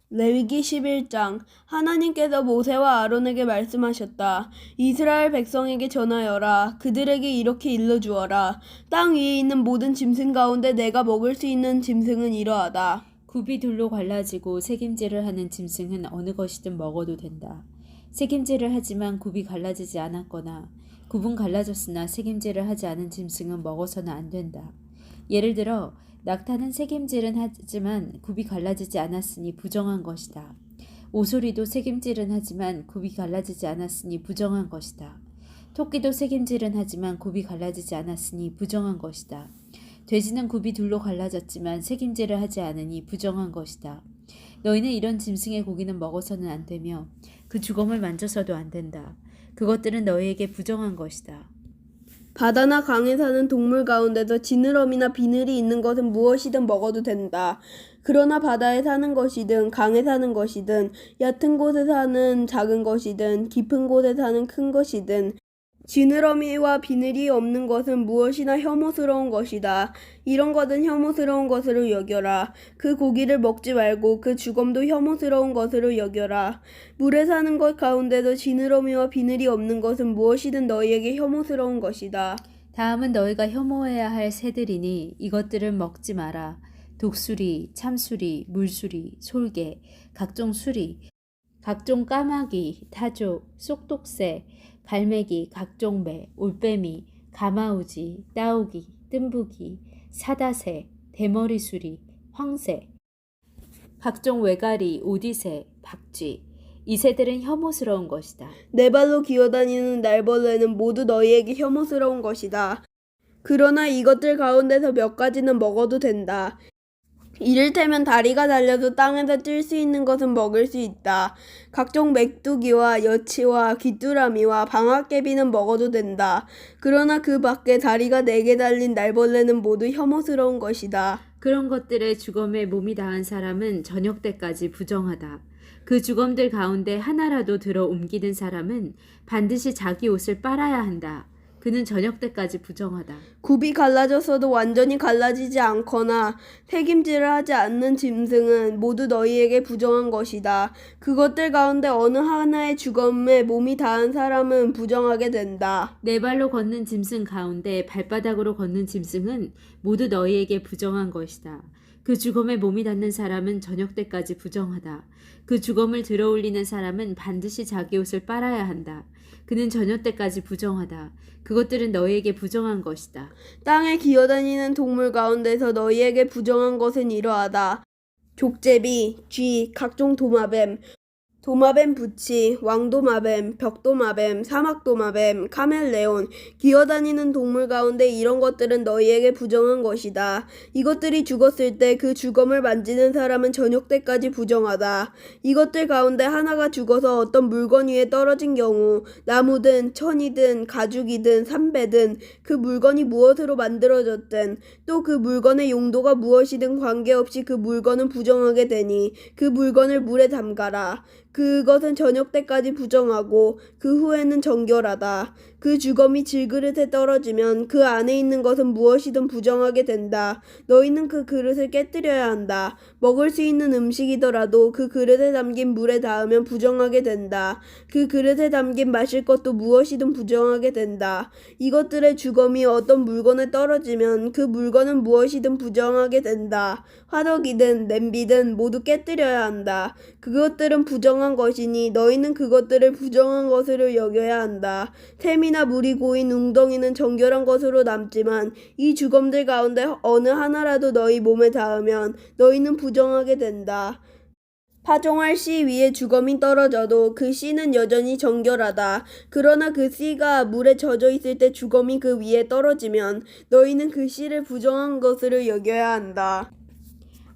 레위기 11장. 하나님께서 모세와 아론에게 말씀하셨다. 이스라엘 백성에게 전하여라. 그들에게 이렇게 일러주어라. 땅 위에 있는 모든 짐승 가운데 내가 먹을 수 있는 짐승은 이러하다. 굽이 둘로 갈라지고 새김질을 하는 짐승은 어느 것이든 먹어도 된다. 새김질을 하지만 굽이 갈라지지 않았거나 굽은 갈라졌으나 새김질을 하지 않은 짐승은 먹어서는 안 된다. 예를 들어 낙타는 새김질은 하지만 굽이 갈라지지 않았으니 부정한 것이다. 오소리도 새김질은 하지만 굽이 갈라지지 않았으니 부정한 것이다. 토끼도 새김질은 하지만 굽이 갈라지지 않았으니 부정한 것이다. 돼지는 굽이 둘로 갈라졌지만 새김질을 하지 않으니 부정한 것이다. 너희는 이런 짐승의 고기는 먹어서는 안 되며 그 주검을 만져서도 안 된다. 그것들은 너희에게 부정한 것이다. 바다나 강에 사는 동물 가운데서 지느러미나 비늘이 있는 것은 무엇이든 먹어도 된다. 그러나 바다에 사는 것이든 강에 사는 것이든 얕은 곳에 사는 작은 것이든 깊은 곳에 사는 큰 것이든 지느러미와 비늘이 없는 것은 무엇이나 혐오스러운 것이다. 이런 것은 혐오스러운 것으로 여겨라. 그 고기를 먹지 말고 그 주검도 혐오스러운 것으로 여겨라. 물에 사는 것 가운데도 지느러미와 비늘이 없는 것은 무엇이든 너희에게 혐오스러운 것이다. 다음은 너희가 혐오해야 할 새들이니 이것들은 먹지 마라. 독수리, 참수리, 물수리, 솔개, 각종 수리, 각종 까마귀, 타조, 쏙독새, 갈매기, 각종 매, 올빼미, 가마우지, 따오기, 뜸부기, 사다새, 대머리수리, 황새, 각종 외가리, 오디새, 박쥐. 이 새들은 혐오스러운 것이다. 네 발로 기어다니는 날벌레는 모두 너희에게 혐오스러운 것이다. 그러나 이것들 가운데서 몇 가지는 먹어도 된다. 이를테면 다리가 달려서 땅에서 뛸 수 있는 것은 먹을 수 있다. 각종 메뚜기와 여치와 귀뚜라미와 방아깨비는 먹어도 된다. 그러나 그 밖에 다리가 4개 달린 날벌레는 모두 혐오스러운 것이다. 그런 것들의 주검에 몸이 닿은 사람은 저녁 때까지 부정하다. 그 주검들 가운데 하나라도 들어 옮기는 사람은 반드시 자기 옷을 빨아야 한다. 그는 저녁 때까지 부정하다. 굽이 갈라졌어도 완전히 갈라지지 않거나 새김질을 하지 않는 짐승은 모두 너희에게 부정한 것이다. 그것들 가운데 어느 하나의 주검에 몸이 닿은 사람은 부정하게 된다. 네 발로 걷는 짐승 가운데 발바닥으로 걷는 짐승은 모두 너희에게 부정한 것이다. 그 주검에 몸이 닿는 사람은 저녁 때까지 부정하다. 그 주검을 들어 올리는 사람은 반드시 자기 옷을 빨아야 한다. 그는 저녁 때까지 부정하다. 그것들은 너희에게 부정한 것이다. 땅에 기어다니는 동물 가운데서 너희에게 부정한 것은 이러하다. 족제비, 쥐, 각종 도마뱀, 도마뱀 부치, 왕도마뱀, 벽도마뱀, 사막도마뱀, 카멜레온, 기어다니는 동물 가운데 이런 것들은 너희에게 부정한 것이다. 이것들이 죽었을 때 그 주검을 만지는 사람은 저녁 때까지 부정하다. 이것들 가운데 하나가 죽어서 어떤 물건 위에 떨어진 경우 나무든 천이든 가죽이든 삼배든 그 물건이 무엇으로 만들어졌든 또 그 물건의 용도가 무엇이든 관계없이 그 물건은 부정하게 되니 그 물건을 물에 담가라. 그것은 저녁 때까지 부정하고 그 후에는 정결하다. 그 주검이 질그릇에 떨어지면 그 안에 있는 것은 무엇이든 부정하게 된다. 너희는 그 그릇을 깨뜨려야 한다. 먹을 수 있는 음식이더라도 그 그릇에 담긴 물에 닿으면 부정하게 된다. 그 그릇에 담긴 마실 것도 무엇이든 부정하게 된다. 이것들의 주검이 어떤 물건에 떨어지면 그 물건은 무엇이든 부정하게 된다. 화덕이든 냄비든 모두 깨뜨려야 한다. 그것들은 부정한 것이니 너희는 그것들을 부정한 것으로 여겨야 한다. 샘이나 물이 고인 웅덩이는 정결한 것으로 남지만 이 주검들 가운데 어느 하나라도 너희 몸에 닿으면 너희는 부정하게 된다. 파종할 씨 위에 주검이 떨어져도 그 씨는 여전히 정결하다. 그러나 그 씨가 물에 젖어 있을 때 주검이 그 위에 떨어지면 너희는 그 씨를 부정한 것으로 여겨야 한다.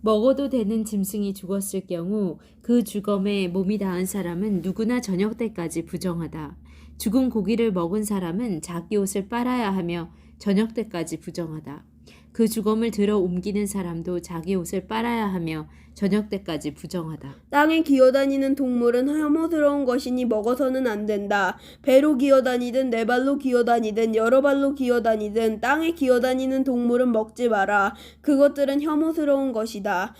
먹어도 되는 짐승이 죽었을 경우 그 주검에 몸이 닿은 사람은 누구나 저녁 때까지 부정하다. 죽은 고기를 먹은 사람은 자기 옷을 빨아야 하며 저녁 때까지 부정하다. 그 주검을 들어 옮기는 사람도 자기 옷을 빨아야 하며 저녁 때까지 부정하다. 땅에 기어다니는 동물은 혐오스러운 것이니 먹어서는 안 된다. 배로 기어다니든 네 발로 기어다니든 여러 발로 기어다니든 땅에 기어다니는 동물은 먹지 마라. 그것들은 혐오스러운 것이다.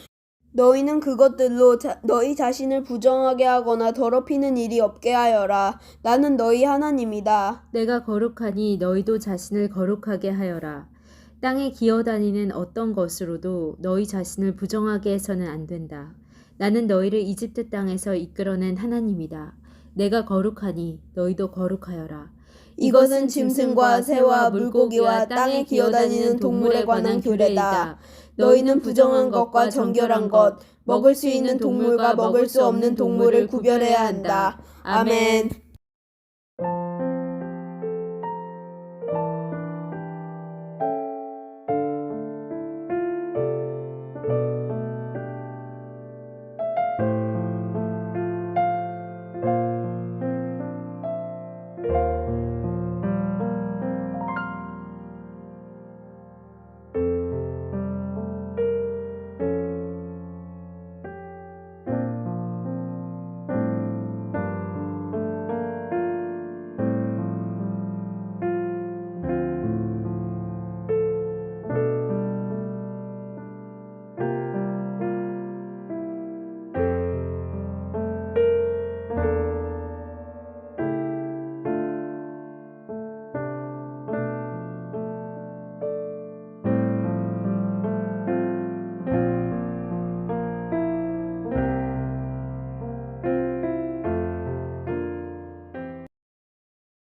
너희는 그것들로 너희 자신을 부정하게 하거나 더럽히는 일이 없게 하여라. 나는 너희 하나님이다. 내가 거룩하니 너희도 자신을 거룩하게 하여라. 땅에 기어다니는 어떤 것으로도 너희 자신을 부정하게 해서는 안 된다. 나는 너희를 이집트 땅에서 이끌어낸 하나님이다. 내가 거룩하니 너희도 거룩하여라. 이것은 짐승과 새와 물고기와 땅에 기어다니는 동물에 관한 규례다. 너희는 부정한 것과 정결한 것, 먹을 수 있는 동물과 먹을 수 없는 동물을 구별해야 한다. 아멘.